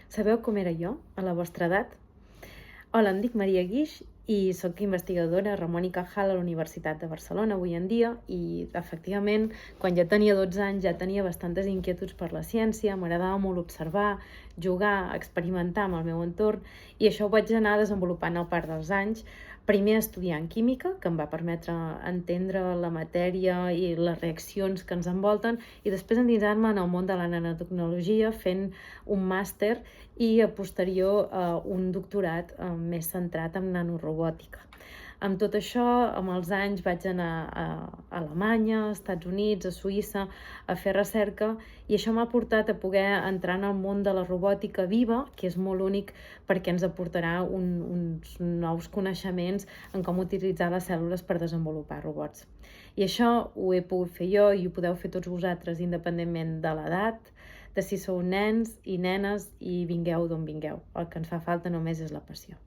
Sabeu com era jo, a la vostra edat? Hola, em dic Maria Guix i sóc investigadora Ramon i Cajal a la Universitat de Barcelona avui en dia i, efectivament, quan ja tenia 12 anys ja tenia bastantes inquietuds per la ciència, m'agradava molt observar, jugar, experimentar amb el meu entorn i això ho vaig anar desenvolupant al parc dels anys, primer estudiant química, que em va permetre entendre la matèria i les reaccions que ens envolten, i després endinsar-me en el món de la nanotecnologia fent un màster i a posterior un doctorat més centrat en nanorobòtica. Amb tot això, amb els anys vaig anar a Alemanya, als Estats Units, a Suïssa, a fer recerca, i això m'ha portat a poder entrar en el món de la robòtica viva, que és molt únic perquè ens aportarà uns nous coneixements en com utilitzar les cèl·lules per desenvolupar robots. I això ho he pogut fer jo i ho podeu fer tots vosaltres, independentment de l'edat, de si sou nens i nenes i vingueu d'on vingueu. El que ens fa falta només és la passió.